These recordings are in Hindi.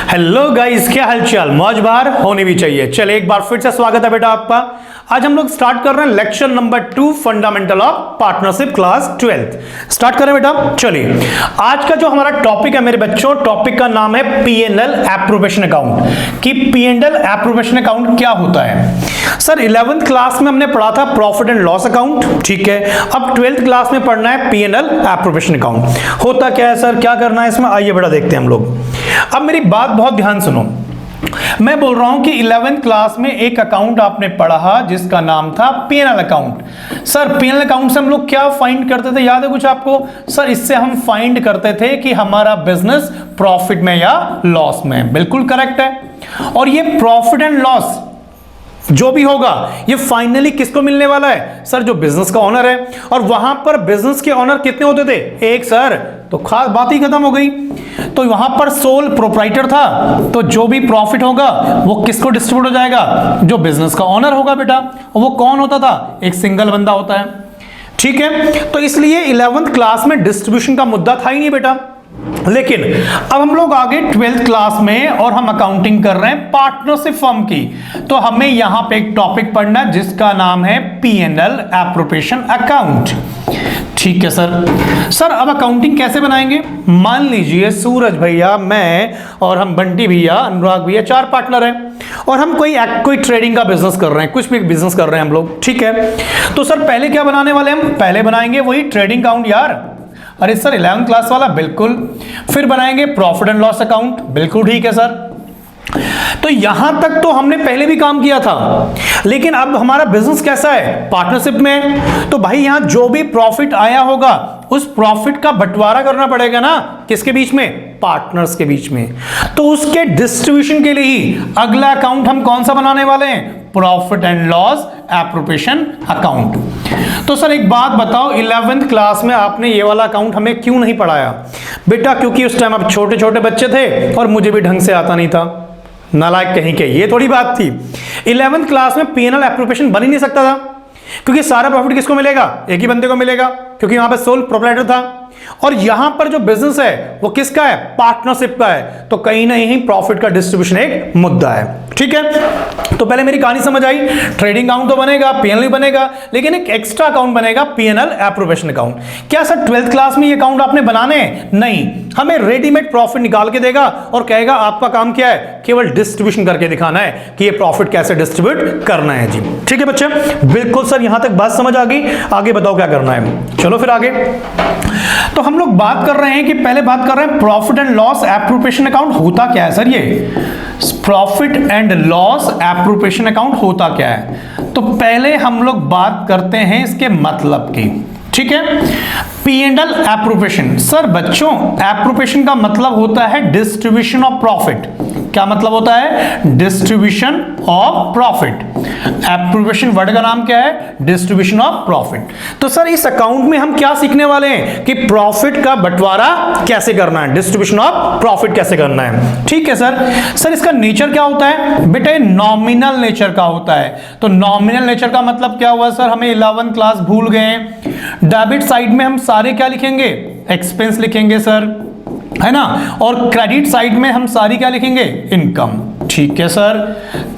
हेलो गाइस, क्या हालचाल। मौज बाहर होनी भी चाहिए। चलिए एक बार फिर से स्वागत है बेटा आपका। आज हम लोग स्टार्ट कर रहे हैं lecture number 2 fundamental of partnership class 12। Start करें बेटा। चलिए आज का जो हमारा टॉपिक है मेरे बच्चों, टॉपिक का नाम है पी&एल एप्रोप्रिएशन अकाउंट। कि पी&एल एप्रोप्रिएशन अकाउंट क्या होता है। सर 11th क्लास में हमने पढ़ा था प्रॉफिट एंड लॉस अकाउंट, ठीक है। अब 12th क्लास में पढ़ना है पी&एल एप्रोप्रिएशन अकाउंट। होता क्या है सर, क्या करना है इसमें, आइए बेटा देखते हैं हम लोग। अब मेरी बात बहुत ध्यान सुनो। मैं बोल रहा हूं कि 11th क्लास में एक अकाउंट आपने पढ़ा जिसका नाम था P&L account. Sir P&L account से हम लोग क्या फाइंड करते थे, याद है कुछ आपको? सर इससे हम फाइंड करते थे कि हमारा बिजनेस प्रॉफिट में या लॉस में। बिल्कुल करेक्ट है। और ये प्रॉफिट एंड लॉस जो भी होगा ये फाइनली किसको मिलने वाला है? सर जो बिजनेस का ओनर है। और वहां पर बिजनेस के ओनर कितने होते थे? एक। सर तो खास बात ही खत्म हो गई। तो वहां पर सोल प्रोप्राइटर था, तो जो भी प्रॉफिट होगा वो किसको डिस्ट्रीब्यूट हो जाएगा? जो बिजनेस का ओनर होगा बेटा। और वो कौन होता था? एक सिंगल बंदा होता है, ठीक है। तो इसलिए 11th क्लास में डिस्ट्रीब्यूशन का मुद्दा था ही नहीं बेटा। लेकिन अब हम लोग आगे 12th क्लास में और हम अकाउंटिंग कर रहे हैं पार्टनरशिप फर्म की। तो हमें यहां पे एक टॉपिक पढ़ना है जिसका नाम है पी&एल एप्रोप्रिएशन अकाउंट, ठीक है सर। सर अब अकाउंटिंग कैसे बनाएंगे? मान लीजिए सूरज भैया, मैं और हम बंटी भैया, अनुराग भैया, 4 पार्टनर हैं और हम कोई ट्रेडिंग का बिजनेस कर रहे हैं, कुछ भी बिजनेस कर रहे हैं हम लोग, ठीक है। तो सर पहले क्या बनाने वाले हम? पहले बनाएंगे वही ट्रेडिंग अकाउंट यार। अरे सर 11th क्लास वाला, बिल्कुल। फिर बनाएंगे प्रॉफिट एंड लॉस अकाउंट, बिल्कुल ठीक है सर। तो यहां तक तो हमने पहले भी काम किया था, लेकिन अब हमारा बिजनेस कैसा है? पार्टनरशिप में। तो भाई यहां जो भी प्रॉफिट आया होगा उस प्रॉफिट का बंटवारा करना पड़ेगा ना, किसके बीच में? पार्टनर्स के बीच में। तो उसके डिस्ट्रीब्यूशन के लिए ही अगला अकाउंट हम कौन सा बनाने वाले हैं? Profit and loss appropriation account. तो सर एक बात बताओ, 11th क्लास में आपने ये वाला अकाउंट हमें क्यों नहीं पढ़ाया? बेटा क्योंकि उस टाइम आप छोटे छोटे बच्चे थे और मुझे भी ढंग से आता नहीं था, नालायक कहीं के, ये थोड़ी बात थी। 11th क्लास में पी&एल एप्रोप्रिएशन बन ही नहीं सकता था, क्योंकि सारा प्रॉफिट किसको मिलेगा? एक ही बंदे को मिलेगा, क्योंकि वहां पे सोल प्रोप्राइटर था। और यहां पर जो बिजनेस है वो किसका है? पार्टनरशिप का है। तो कहीं ना कहीं प्रॉफिट का डिस्ट्रीब्यूशन एक मुद्दा है, ठीक है। तो पहले मेरी कहानी समझ आई। ट्रेडिंग अकाउंट तो बनेगा, पी&एल भी बनेगा, लेकिन एक एक्स्ट्रा अकाउंट बनेगा पी&एल एप्रोप्रिएशन अकाउंट। क्या सर 12th क्लास में ये अकाउंट आपने बनाने हैं? नहीं, हमें रेडीमेड प्रॉफिट निकाल के देगा और कहेगा आपका काम क्या है? केवल डिस्ट्रीब्यूशन करके दिखाना है कि ये प्रॉफिट कैसे डिस्ट्रीब्यूट करना है जी, ठीक है बच्चे। बिल्कुल सर, यहां तक बात समझ आ गई। आगे बताओ क्या करना है। चलो फिर आगे। तो हम लोग बात कर रहे हैं कि पहले बात कर रहे हैं profit and loss appropriation account होता क्या है सर? ये profit and loss appropriation account होता क्या है? तो पहले हम लोग बात करते हैं इसके मतलब की, ठीक है। पी&एल एप्रोप्रिएशन, सर बच्चों एप्रोप्रिएशन का मतलब होता है डिस्ट्रीब्यूशन ऑफ प्रॉफिट। क्या मतलब होता है? Distribution of profit. Appropriation word का नाम क्या है? Distribution of profit. तो सर इस अकाउंट में हम क्या सीखने वाले हैं कि प्रॉफिट का बंटवारा कैसे करना है, डिस्ट्रीब्यूशन ऑफ प्रॉफिट कैसे करना है, ठीक है सर। सर इसका नेचर क्या होता है? बेटा नॉमिनल नेचर का होता है। तो नॉमिनल नेचर का मतलब क्या हुआ सर? हमें 11th क्लास भूल गए। डेबिट साइड में हम सारे क्या लिखेंगे? एक्सपेंस लिखेंगे सर, है ना। और क्रेडिट साइड में हम सारी क्या लिखेंगे? इनकम, ठीक है सर।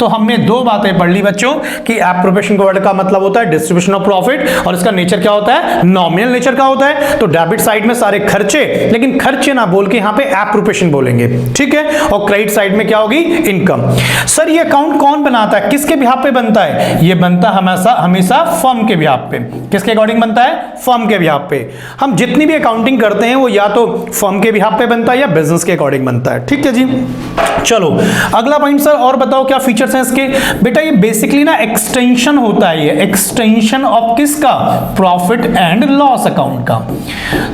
तो हमने 2 बातें पढ़ ली बच्चों कि एप्रोप्रिएशन वर्ड का मतलब होता है डिस्ट्रीब्यूशन ऑफ प्रॉफिट और इसका नेचर क्या होता है? नॉमिनल नेचर का होता है। तो डेबिट साइड में सारे खर्चे, लेकिन खर्चे ना बोल के यहां पे एप्रोप्रिएशन बोलेंगे, ठीक है। और क्रेडिट साइड में क्या होगी? इनकम। सर ये अकाउंट कौन बनाता है, किसके बिहाफ पे बनता है? ये बनता हमेशा फर्म के बिहाफ पे। किसके अकॉर्डिंग बनता है? फर्म के बिहाफ पे। हम जितनी भी अकाउंटिंग करते हैं वो या तो फर्म के बिहाफ पे बनता है या बिजनेस के अकॉर्डिंग बनता है, ठीक है जी। चलो अगला पॉइंट सर, और बताओ क्या फीचर्स हैं इसके? बेटा ये बेसिकली ना एक्सटेंशन होता है, ये एक्सटेंशन ऑफ किसका? प्रॉफिट एंड लॉस अकाउंट का।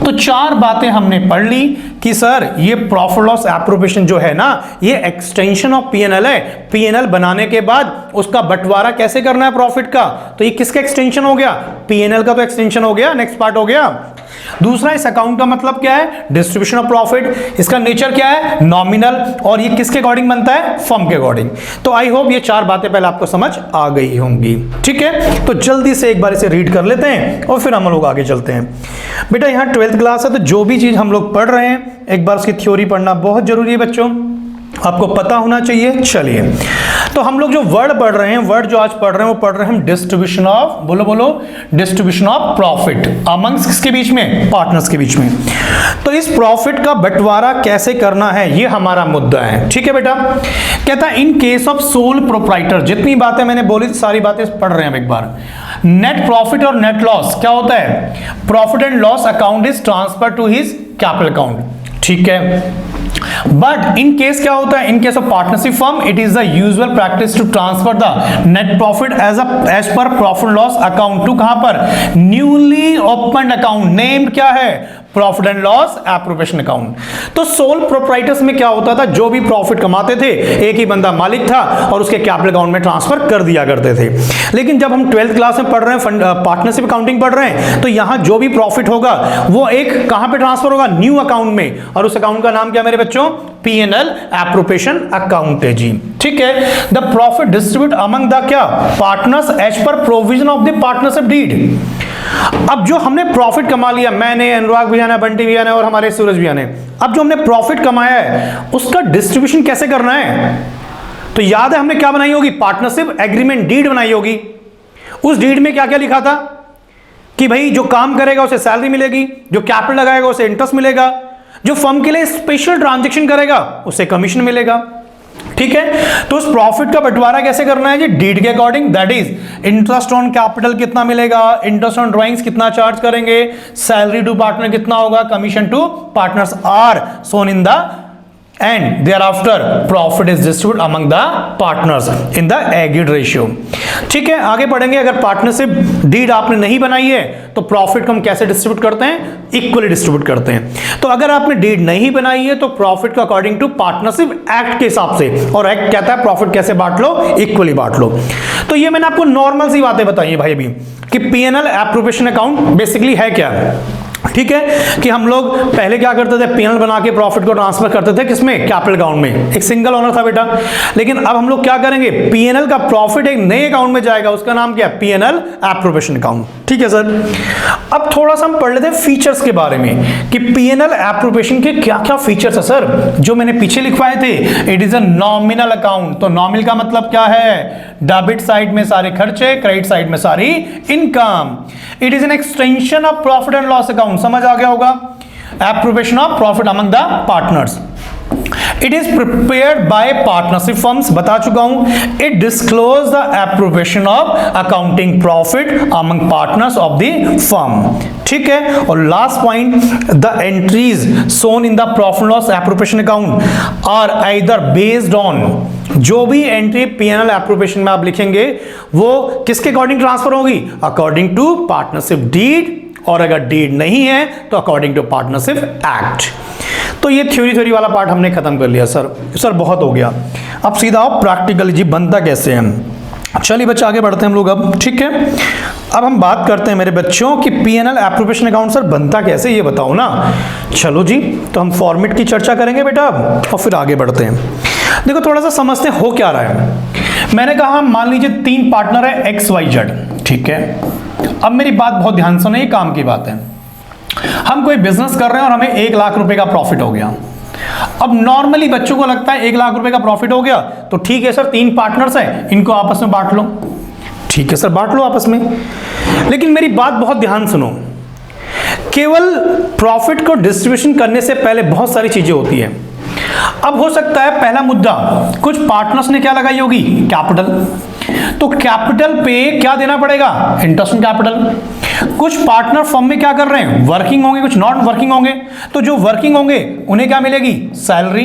तो 4 बातें हमने पढ़ ली कि सर ये प्रॉफिट लॉस एप्रोप्रिएशन जो है ना, ये एक्सटेंशन ऑफ पी&एल है। पी&एल बनाने के बाद उसका बंटवारा कैसे करना है प्रॉफिट का? तो ये किसका एक्सटेंशन हो गया? पी&एल का तो एक्सटेंशन हो गया, नेक्स्ट पार्ट हो गया। दूसरा, इस अकाउंट का मतलब क्या है? Distribution of profit. इसका नेचर क्या है? नॉमिनल। और ये किसके अकॉर्डिंग बनता है? फर्म के अकॉर्डिंग। तो आई होप ये 4 बातें पहले आपको समझ आ गई होंगी, ठीक है। तो जल्दी से एक बार इसे रीड कर लेते हैं और फिर हम लोग आगे चलते हैं। बेटा यहाँ 12th क्लास है, तो जो भी चीज हम लोग पढ़ रहे हैं एक बार उसकी थ्योरी पढ़ना बहुत जरूरी है बच्चों। आपको पता होना चाहिए। चलिए, तो हम लोग जो वर्ड पढ़ रहे हैं, वर्ड जो आज पढ़ रहे हैं वो पढ़ रहे हैं हम डिस्ट्रीब्यूशन ऑफ, बोलो बोलो, डिस्ट्रीब्यूशन ऑफ प्रॉफिट अमंग्स किसके बीच में, पार्टनर्स के बीच में। तो इस प्रॉफिट का बंटवारा कैसे करना है ये हमारा मुद्दा है। ठीक है बेटा, कहता है in case of sole proprietor, जितनी बातें मैंने बोली सारी बातें पढ़ रहे हैं हम एक बार। नेट प्रॉफिट और नेट लॉस क्या होता है, profit and loss account is transfer to his capital account. ठीक है, बट इन केस क्या होता है, in case of partnership firm it is the usual practice to transfer the net profit as per profit loss account to कहां पर, न्यूली ओपन अकाउंट, नेम क्या है, profit and loss appropriation account. तो सोल प्रोप्राइटर्स में क्या होता था, जो भी प्रॉफिट कमाते थे एक ही बंदा मालिक था और उसके कैपिटल अकाउंट में ट्रांसफर कर दिया करते थे। लेकिन जब हम 12th क्लास में पढ़ रहे हैं, पार्टनरशिप अकाउंटिंग पढ़ रहे हैं, तो यहां जो भी प्रॉफिट होगा वो एक कहां पे ट्रांसफर होगा, न्यू अकाउंट में, और उस अकाउंट का नाम क्या मेरे बच्चों, P&L एप्रोप्रिएशन अकाउंट है जी। ठीक है, the profit distribute among the क्या, partners as per provision of the partnership deed. अब जो हमने प्रॉफिट कमा लिया, मैंने, अनुराग भैया ने, बंटी भैया ने और हमारे सूरज भैया ने, अब जो हमने प्रॉफिट कमाया है उसका डिस्ट्रीब्यूशन कैसे करना है, तो याद है हमने क्या बनाई होगी, पार्टनरशिप एग्रीमेंट डीड बनाई होगी। उस डीड में क्या क्या लिखा था कि भाई जो काम करेगा उसे सैलरी मिलेगी, जो कैपिटल लगाएगा उसे इंटरेस्ट मिलेगा, जो फर्म के लिए स्पेशल ट्रांजैक्शन करेगा उसे कमीशन मिलेगा। ठीक है, तो उस प्रॉफिट का बंटवारा कैसे करना है जी, डीड के according, that is interest on capital कितना मिलेगा, इंटरेस्ट ऑन ड्राइंग्स कितना चार्ज करेंगे, सैलरी टू पार्टनर कितना होगा, commission to partners are shown in the end thereafter profit is distributed among the partners in the agreed ratio। ठीक है, आगे बढ़ेंगे। अगर पार्टनरशिप डीड आपने नहीं बनाई है तो प्रॉफिट को हम कैसे डिस्ट्रीब्यूट करते हैं, इक्वली डिस्ट्रीब्यूट करते हैं। तो अगर आपने डीड नहीं बनाई है तो प्रॉफिट को अकॉर्डिंग टू पार्टनरशिप एक्ट के हिसाब से, और एक्ट कहता है प्रॉफिट कैसे बांट लो, इक्वली बांट लो। तो ये मैंने आपको नॉर्मल सी बातें बताई है भाई अभी, कि P&L एप्रोप्रिएशन अकाउंट बेसिकली है क्या। ठीक है, कि हम लोग पहले क्या करते थे, P&L बना के प्रॉफिट को ट्रांसफर करते थे किसमें, कैपिटल अकाउंट में, एक सिंगल ओनर था बेटा। लेकिन अब हम लोग क्या करेंगे, P&L का प्रॉफिट एक नए अकाउंट में जाएगा, उसका नाम क्या है, P&L एप्रोप्रिएशन अकाउंट। ठीक है सर, अब थोड़ा सा हम पढ़ लेते हैं फीचर्स के बारे में कि P&L एप्रोप्रिएशन के क्या क्या फीचर्स है सर, जो मैंने पीछे लिखवाए थे। It is a nominal account, तो नॉमिनल का मतलब क्या है, डेबिट साइड में सारे खर्चे, क्रेडिट साइड में सारी income. It is an extension of profit and loss account, समझ आ गया होगा, appropriation of profit among the partners. It is prepared by partnership firms, बता चुका हूं। It disclose the appropriation of accounting profit among partners of the firm. ठीक है, और last point, the entries shown in the profit loss appropriation account are either based on, जो भी एंट्री P&L एप्रोप्रिएशन में आप लिखेंगे वो किसके अकॉर्डिंग ट्रांसफर होगी, अकॉर्डिंग टू पार्टनरशिप डीड, और अगर डीड नहीं है तो अकॉर्डिंग टू पार्टनरशिप एक्ट। तो ये थ्योरी वाला पार्ट हमने खत्म कर लिया सर बहुत हो गया। अब सीधा आओ प्रैक्टिकली जी, बनता कैसे है। चलिए बच्चे आगे बढ़ते हैं हम लोग अब। ठीक है, अब हम बात करते हैं मेरे बच्चों कि P&L एप्रोप्रिएशन अकाउंट सर बनता कैसे, ये बताओ ना। चलो जी, तो हम फॉर्मेट की चर्चा करेंगे बेटा और फिर आगे बढ़ते हैं। देखो थोड़ा सा समझते हैं हो क्या रहा है। मैंने कहा मान लीजिए 3 पार्टनर है XYZ। ठीक है, अब मेरी बात बहुत ध्यान सुनो, ये काम की बात है। हम कोई बिजनेस कर रहे हैं और हमें 1 लाख रुपए का प्रॉफिट हो गया। अब नॉर्मली बच्चों को लगता है 1 लाख रुपए का प्रॉफिट हो गया तो ठीक है सर, 3 पार्टनर्स हैं, इनको आपस में बांट लो। ठीक है सर, बांट लो आपस में। लेकिन मेरी बात बहुत ध्यान सुनो, केवल प्रॉफिट को डिस्ट्रीब्यूशन करने से पहले बहुत सारी चीजें होती है। अब हो सकता है पहला मुद्दा, कुछ पार्टनर्स ने क्या लगाई होगी, कैपिटल, तो कैपिटल पे क्या देना पड़ेगा, इंटरेस्ट ऑन कैपिटल। कुछ पार्टनर फर्म में क्या कर रहे हैं, वर्किंग होंगे, कुछ नॉन वर्किंग होंगे, तो जो वर्किंग होंगे उन्हें क्या मिलेगी, सैलरी।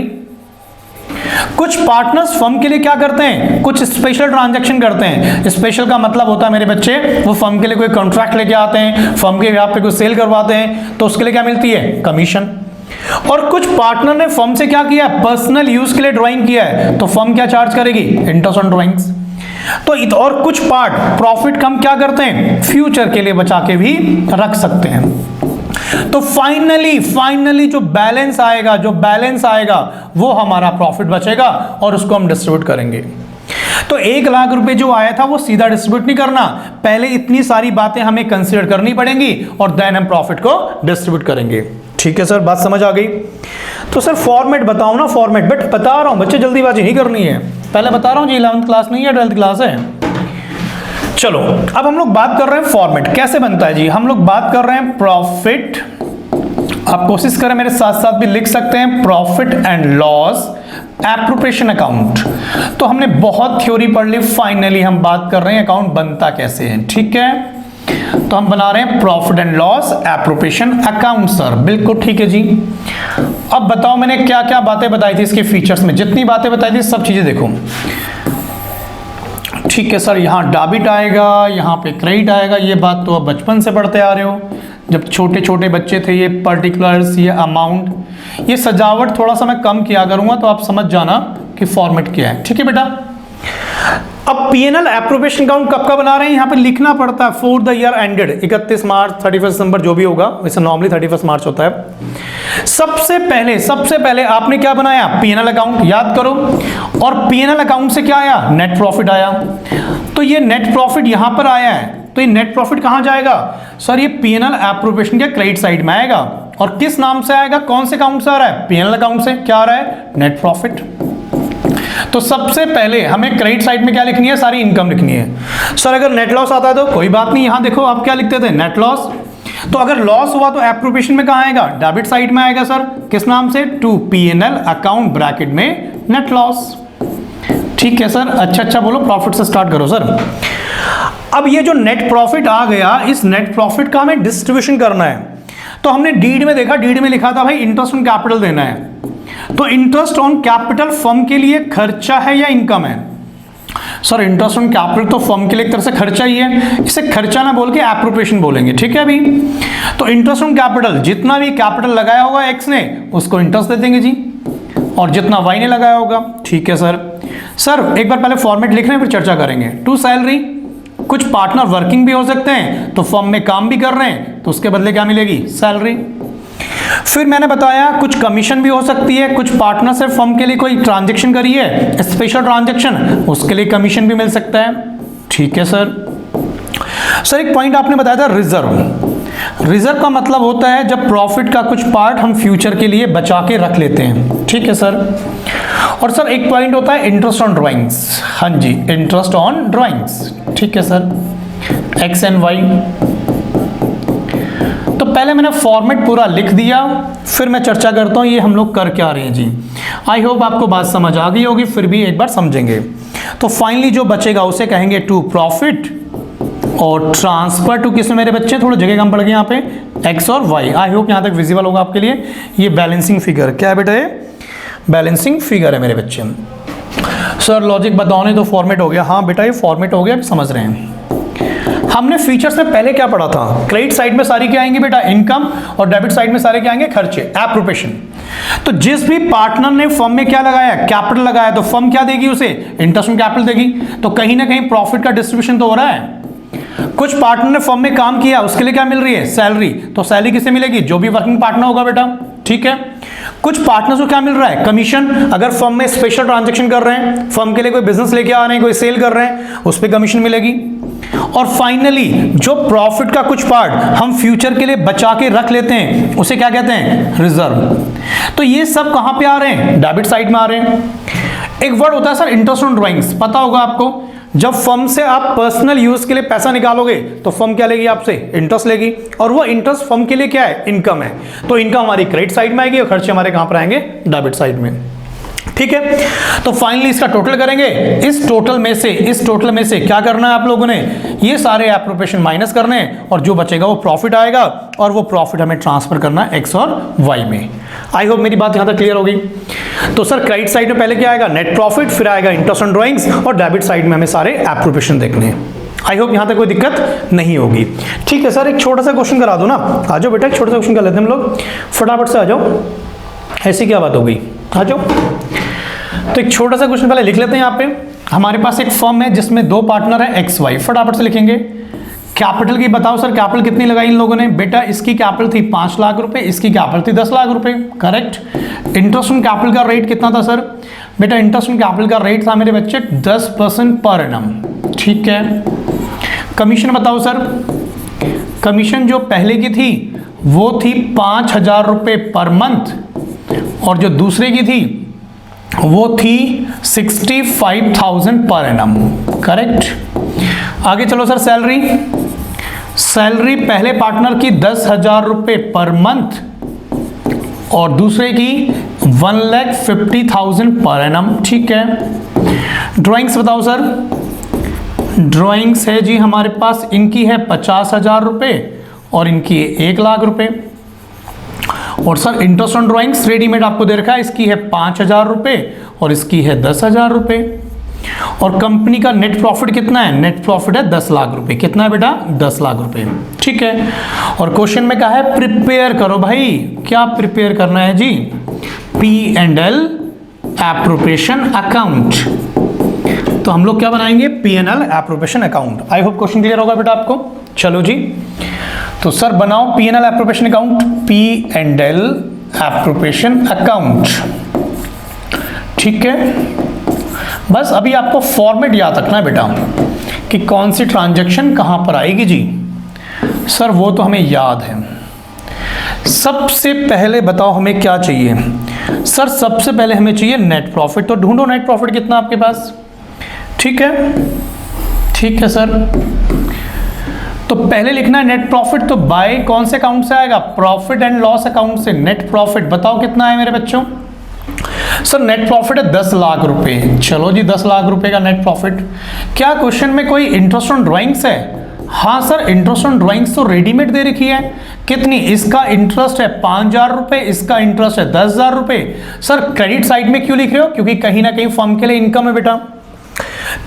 कुछ पार्टनर्स फर्म के लिए क्या करते हैं, कुछ स्पेशल ट्रांजैक्शन करते हैं। स्पेशल का मतलब होता है मेरे बच्चे, वो फर्म के लिए कोई कॉन्ट्रैक्ट लेके आते हैं, फर्म के यहाँ पे कोई सेल करवाते हैं, तो उसके लिए क्या मिलती है, कमीशन। और कुछ पार्टनर ने फर्म से क्या किया, पर्सनल यूज के लिए ड्राइंग किया है, तो फर्म क्या चार्ज करेगी, इंटरेस्ट ऑन ड्राइंग्स। तो और कुछ पार्ट प्रॉफिट हम क्या करते हैं, फ्यूचर के लिए बचा के भी रख सकते हैं। तो फाइनली जो बैलेंस आएगा वो हमारा प्रॉफिट बचेगा और उसको हम डिस्ट्रीब्यूट करेंगे। तो 1 लाख रुपए जो आया था वो सीधा डिस्ट्रीब्यूट नहीं करना, पहले इतनी सारी बातें हमें कंसीडर करनी पड़ेंगी और देन हम प्रॉफिट को डिस्ट्रीब्यूट करेंगे। ठीक है सर, बात समझ आ गई। तो सर फॉर्मेट बताओ ना, फॉर्मेट बट बता रहा हूं बच्चे, जल्दीबाजी नहीं करनी है, पहले बता रहा हूं जी 11th क्लास नहीं है 12th क्लास है। चलो अब हम लोग बात कर रहे हैं फॉर्मेट कैसे बनता है जी। हम लोग बात कर रहे हैं प्रॉफिट, आप कोशिश करें मेरे साथ साथ भी लिख सकते हैं, profit and loss appropriation account. तो हमने बहुत थ्योरी पढ़ ली, फाइनली हम बात कर रहे हैं अकाउंट बनता कैसे है। ठीक है, तो हम बना रहे हैं profit and loss appropriation account sir, बिल्कुल ठीक है जी। अब बताओ मैंने क्या क्या बातें बताई थी इसके फीचर्स में, जितनी बातें बताई थी सब चीजें देखो। ठीक है सर, यहाँ डेबिट आएगा, यहाँ पे क्रेडिट आएगा, ये बात तो अब बचपन से पढ़ते आ रहे हो, जब छोटे छोटे बच्चे थे। ये पर्टिकुलर्स, ये अमाउंट, ये सजावट थोड़ा सा मैं कम किया करूंगा तो आप समझ जाना कि फॉर्मेट क्या है। ठीक है बेटा, अब पीएनएल एप्रोप्रिएशन अकाउंट कब का बना रहे हैं, यहाँ पे लिखना पड़ता है फॉर द ईयर एंडेड 31 मार्च 31 दिसंबर जो भी होगा, वैसे नॉर्मली 31 मार्च होता है। सबसे पहले आपने क्या बनाया, पीएनएल अकाउंट, याद करो। और पीएनएल अकाउंट से क्या आया, नेट प्रॉफिट आया। तो ये नेट प्रॉफिट यहां पर आया है, तो ये नेट प्रॉफिट कहां जाएगा सर, ये पीएनएल एप्रोप्रिएशन के क्रेडिट साइड में आएगा। और किस नाम से आएगा, कौन से अकाउंट से आ रहा है, पीएनएल अकाउंट से। क्या आ रहा है, नेट प्रॉफिट। तो सबसे पहले हमें क्रेडिट साइड में क्या लिखनी है, सारी इनकम लिखनी है। सर अगर नेट लॉस आता है तो कोई बात नहीं, यहां देखो आप क्या लिखते थे, नेट लॉस। तो अगर लॉस हुआ तो एप्रोप्रिएशन में कहां आएगा, डेबिट साइड में आएगा सर, किस नाम से, टू पीएनएल अकाउंट ब्रैकेट में नेट लॉस। ठीक है सर, अच्छा बोलो, प्रॉफिट से स्टार्ट करो सर। अब ये जो नेट प्रॉफिट आ गया, इस नेट प्रॉफिट का हमें डिस्ट्रीब्यूशन करना है। तो हमने डीड में देखा, डीड में लिखा था भाई इंटरेस्ट ऑन कैपिटल देना है। तो इंटरेस्ट ऑन कैपिटल फर्म के लिए खर्चा है या इनकम है, सर इंटरेस्ट ऑन कैपिटल तो फर्म के लिए एक तरह से खर्चा ही है, इसे खर्चा ना बोल के एप्रोप्रिएशन बोलेंगे। ठीक है अभी, तो इंटरेस्ट ऑन कैपिटल, जितना भी कैपिटल लगाया होगा एक्स ने उसको इंटरेस्ट दे देंगे जी, और जितना वाई ने लगाया होगा। ठीक है सर एक बार पहले फॉर्मेट लिख रहे हैं फिर चर्चा करेंगे। टू सैलरी, कुछ पार्टनर वर्किंग भी हो सकते हैं तो फर्म में काम भी कर रहे हैं, तो उसके बदले क्या मिलेगी, सैलरी। फिर मैंने बताया कुछ कमीशन भी हो सकती है, कुछ पार्टनर से फर्म के लिए कोई ट्रांजैक्शन करी है, स्पेशल ट्रांजैक्शन, उसके लिए कमीशन भी मिल सकता है। ठीक है सर एक पॉइंट आपने बताया था रिजर्व। रिजर्व का मतलब होता है जब प्रॉफिट का कुछ पार्ट हम फ्यूचर के लिए बचा के रख लेते हैं। ठीक है सर, और सर एक पॉइंट होता है इंटरेस्ट ऑन ड्राइंग्स। हाँ जी, इंटरेस्ट ऑन ड्राइंग्स। ठीक है सर, एक्स एंड वाई। तो पहले मैंने फॉर्मेट पूरा लिख दिया, फिर मैं चर्चा करता हूं ये हम लोग कर क्या रहे हैं जी। आई होप आपको बात समझ आ गई होगी, फिर भी एक बार समझेंगे। तो फाइनली जो बचेगा उसे कहेंगे टू प्रॉफिट, और ट्रांसफर टू किसमें मेरे बच्चे, थोड़ा जगह कम पड़ गई यहाँ पे, एक्स और वाई। आई होप यहाँ तक विजिबल होगा आपके लिए। ये बैलेंसिंग फिगर क्या है बेटा, ये बैलेंसिंग फिगर है मेरे बच्चे। सर लॉजिक बताओ, नहीं तो फॉर्मेट हो गया। हाँ बेटा ये फॉर्मेट हो गया, अब समझ रहे हैं। हमने फीचर्स में पहले क्या पढ़ा था, क्रेडिट साइड में सारी क्या आएंगे बेटा, इनकम, और डेबिट साइड में सारे क्या आएंगे, खर्चे, एप्रोप्रिएशन। तो जिस भी पार्टनर ने फर्म में क्या लगाया, कैपिटल लगाया, तो फर्म क्या देगी उसे, इंटरेस्ट ऑन कैपिटल देगी। तो कहीं ना कहीं प्रॉफिट का डिस्ट्रीब्यूशन तो हो रहा है। कुछ पार्टनर ने फर्म में काम किया, उसके लिए क्या मिल रही है, सैलरी। तो सैलरी किसे मिलेगी, जो भी वर्किंग पार्टनर होगा बेटा। ठीक है, कुछ पार्टनर्स को क्या मिल रहा है, कमीशन। अगर फर्म में स्पेशल ट्रांजैक्शन कर रहे हैं, फर्म के लिए कोई बिजनेस लेके आ रहे हैं, कोई सेल कर रहे हैं, उस पर कमीशन मिलेगी। और फाइनली जो प्रॉफिट का कुछ पार्ट हम फ्यूचर के लिए बचा के रख लेते हैं उसे क्या कहते हैं, रिजर्व। तो ये सब कहां पे आ रहे हैं, डेबिट साइड में आ रहे हैं। एक वर्ड होता है सर इंटरेस्ट ऑन ड्राइंग्स, पता होगा आपको। जब फर्म से आप पर्सनल यूज के लिए पैसा निकालोगे तो फर्म क्या लेगी आपसे, इंटरेस्ट लेगी, और वो इंटरेस्ट फर्म के लिए क्या है, इनकम है। तो इनकम हमारी क्रेडिट साइड में आएगी और खर्चे हमारे कहां पर आएंगे, डेबिट साइड में। ठीक है, तो फाइनली इसका टोटल करेंगे। इस टोटल में से क्या करना है आप लोगों ने, ये सारे एप्रोप्रिएशन माइनस करने हैं, और जो बचेगा वो प्रॉफिट आएगा, और वो प्रॉफिट हमें ट्रांसफर करना है एक्स और वाई में। आई होप मेरी बात यहां तक क्लियर होगी। तो सर क्रेडिट साइड में पहले क्या आएगा, नेट प्रॉफिट, फिर आएगा इंटरेस्ट ऑन ड्राइंग्स, और डेबिट साइड में हमें सारे एप्रोप्रिएशन देखने हैं। आई होप यहां तक कोई दिक्कत नहीं होगी। ठीक है सर, एक छोटा सा क्वेश्चन करा दो ना। आ जाओ बेटा, एक छोटा सा क्वेश्चन कर लेते हैं हम लोग, फटाफट से आ जाओ। ऐसी क्या बात हो गई, आ जाओ। तो एक छोटा सा क्वेश्चन पहले लिख लेते हैं। यहाँ पे हमारे पास एक फर्म है जिसमें दो पार्टनर है एक्स वाई, फटाफट से लिखेंगे। कैपिटल की बताओ सर, कैपिटल कितनी लगाई इन लोगों ने, बेटा इसकी कैपिटल थी 5 लाख रुपए, इसकी कैपिटल थी 10 लाख रुपए, करेक्ट। इंटरेस्ट ऑन कैपिटल का रेट कितना था सर, बेटा इंटरेस्ट ऑन कैपिटल का रेट था मेरे बच्चे 10% पर एनम, ठीक है। कमीशन बताओ सर, कमीशन जो पहले की थी वो थी 5,000 रुपये पर मंथ, और जो दूसरे की थी वो थी 65,000 पर एनम, करेक्ट। आगे चलो सर, सैलरी, सैलरी पहले पार्टनर की 10,000 रुपये पर मंथ और दूसरे की 1,50,000 पर एनम, ठीक है। ड्राइंग्स बताओ सर, ड्राइंग्स है जी हमारे पास, इनकी है 50,000 रुपये और इनकी है 1,00,000 रुपये। और sir interest on drawings readymade आपको दे रखा है, इसकी है 5,000 रुपये और इसकी है 10,000 रुपये। और कंपनी का नेट प्रॉफिट कितना है, नेट प्रॉफिट है 10 लाख रुपए, कितना है बेटा 10 लाख रुपए, ठीक है। और क्वेश्चन में कहा है प्रिपेयर करो भाई, क्या प्रिपेयर करना है जी, P&L एप्रोप्रिएशन अकाउंट। तो हम लोग क्या बनाएंगे, P&L appropriation account. I hope question clear होगा बेटा आपको। चलो जी, तो सर बनाओ P&L appropriation account, P&L appropriation account, ठीक है। बस अभी आपको फॉर्मेट याद रखना है बेटा कि कौन सी ट्रांजैक्शन कहां पर आएगी जी। सर वो तो हमें याद है। सबसे पहले बताओ हमें क्या चाहिए, सर सबसे पहले हमें चाहिए नेट प्रॉफिट। तो ढूंढो नेट प्रॉफिट कितना आपके पास, ठीक है, ठीक है सर। तो पहले लिखना है नेट प्रॉफिट, तो बाय कौन से अकाउंट से आएगा, प्रॉफिट एंड लॉस अकाउंट से। नेट प्रॉफिट बताओ कितना है मेरे बच्चों, सर नेट प्रॉफिट है 10 लाख रुपए। चलो जी 10 लाख रुपए का नेट प्रॉफिट। क्या क्वेश्चन में कोई इंटरेस्ट ऑन ड्राइंग्स है, हाँ सर इंटरेस्ट ऑन ड्राइंग्स तो रेडीमेड दे रखी है, कितनी, इसका इंटरेस्ट है 5,000 रुपए, इसका इंटरेस्ट है 10,000 रुपए। सर क्रेडिट साइड में क्यों लिख रहे हो, क्योंकि कहीं ना कहीं फर्म के लिए इनकम है बेटा,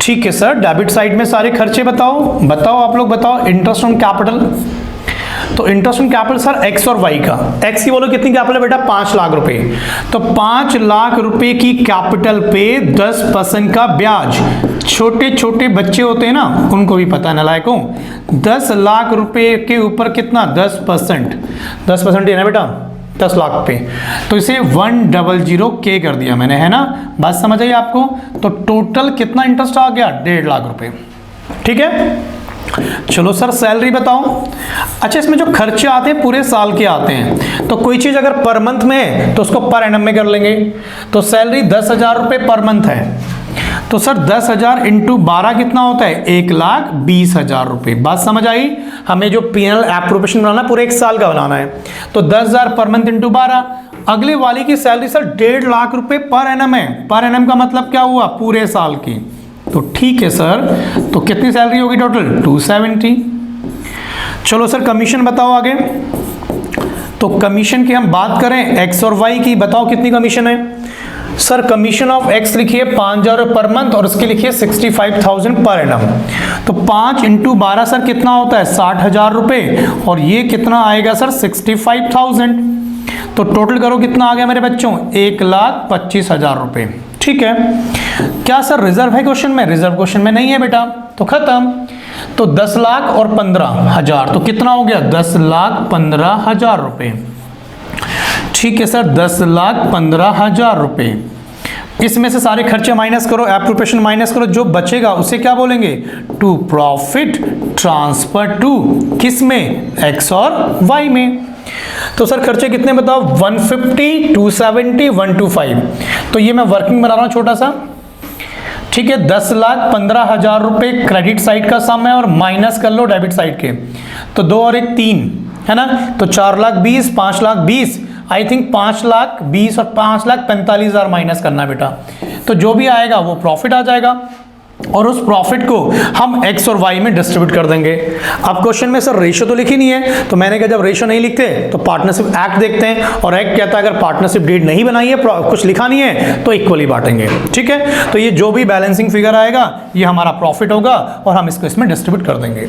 ठीक है सर। डेबिट साइड में सारे खर्चे बताओ, बताओ आप लोग बताओ। इंटरेस्ट ऑन कैपिटल, तो interest on capital sir x और वाई का, एक्स की बोलो कितनी कैपिटल है बेटा 5 लाख रुपए, तो 5 लाख रुपए की कैपिटल पे 10% का ब्याज। छोटे छोटे बच्चे होते हैं ना, उनको भी पता है नालायकों, 10 लाख रुपए के ऊपर कितना 10%, 10% है ना बेटा 10 लाख पे, तो इसे 100K कर दिया मैंने, है ना, बात समझ आई आपको। तो टोटल कितना इंटरेस्ट आ गया 1.5 लाख रुपए, ठीक है। चलो सर सैलरी बताओ। अच्छा इसमें जो खर्चे आते हैं पूरे साल के आते हैं, तो कोई चीज अगर पर मंथ में है तो उसको पर एनम में कर लेंगे। तो सैलरी 10,000 रुपए पर मंथ है, तो सर 10,000 इंटू 12 कितना होता है 1,20,000 रुपए। बात समझ आई। हमें जो P&L एप्रोप्रिएशन बनाना पूरे 1 साल का बनाना है, तो 10,000 पर मंथ इंटू 12। अगले वाली की सैलरी सर 1.5 लाख रुपए पर एनम है, पर एनम का मतलब क्या हुआ पूरे साल की, तो ठीक है सर। तो कितनी सैलरी होगी टोटल 270। चलो सर कमीशन बताओ आगे। तो कमीशन की हम बात करें एक्स और वाई की, बताओ कितनी कमीशन है। सर कमीशन ऑफ एक्स लिखिए 5,000 पर मंथ और उसके लिखिए 65,000 पर एनम। तो 5 इंटू 12 सर कितना होता है 60,000 रुपए, और ये कितना आएगा सर 65,000। तो टोटल करो कितना आ गया मेरे बच्चों 1,25,000 रुपए, ठीक है। क्या सर रिजर्व है क्वेश्चन में, रिजर्व क्वेश्चन में नहीं है बेटा, तो खत्म। तो 10 लाख और 15,000 तो कितना हो गया 10,15,000 रुपए, ठीक है सर 10,15,000 रुपए। इसमें से सारे खर्चे माइनस करो, एप्रोप्रिएशन माइनस करो, जो बचेगा उसे क्या बोलेंगे टू प्रॉफिट ट्रांसफर टू, किस में एक्स और वाई में। तो सर खर्चे कितने बताओ 150, 270, 125। तो ये मैं वर्किंग बना रहा हूं छोटा सा, ठीक है। 10,15,000 रुपए क्रेडिट साइड का सम है और माइनस कर लो डेबिट साइड के, तो 2 और 1 3 है ना, तो 4,20,000, 5,20,000, आई थिंक 5,20,000 और 5,45,000 माइनस करना बेटा, तो जो भी आएगा वो प्रॉफिट आ जाएगा और उस प्रॉफिट को हम एक्स और वाई में डिस्ट्रीब्यूट कर देंगे। अब क्वेश्चन में सर रेशियो तो लिखी नहीं है, तो मैंने कहा जब रेशियो नहीं लिखते तो पार्टनरशिप एक्ट देखते हैं, और एक्ट कहता है अगर पार्टनरशिप डीड नहीं बनाई है, कुछ लिखा नहीं है, तो इक्वली बांटेंगे, ठीक है। तो ये जो भी बैलेंसिंग फिगर आएगा ये हमारा प्रॉफिट होगा और हम इसको इसमें डिस्ट्रीब्यूट कर देंगे।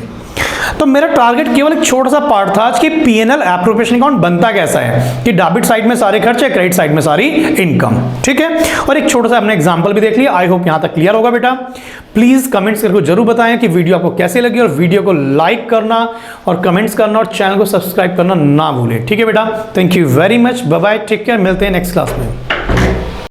तो मेरा टारगेट केवल एक छोटा सा पार्ट था आज कि P&L एप्रोप्रिएशन अकाउंट बनता कैसा है, कि डेबिट साइड में सारे खर्चे, क्रेडिट साइड में सारी इनकम, ठीक है। और एक छोटा सा हमने एग्जांपल भी देख लिया। आई होप यहां तक क्लियर होगा बेटा। प्लीज कमेंट्स करके जरूर बताएं कि वीडियो आपको कैसे लगी, और वीडियो को लाइक करना और कमेंट्स करना और चैनल को सब्सक्राइब करना ना भूलें, ठीक है बेटा। Thank you very much, bye bye, take care, मिलते हैं नेक्स्ट क्लास में।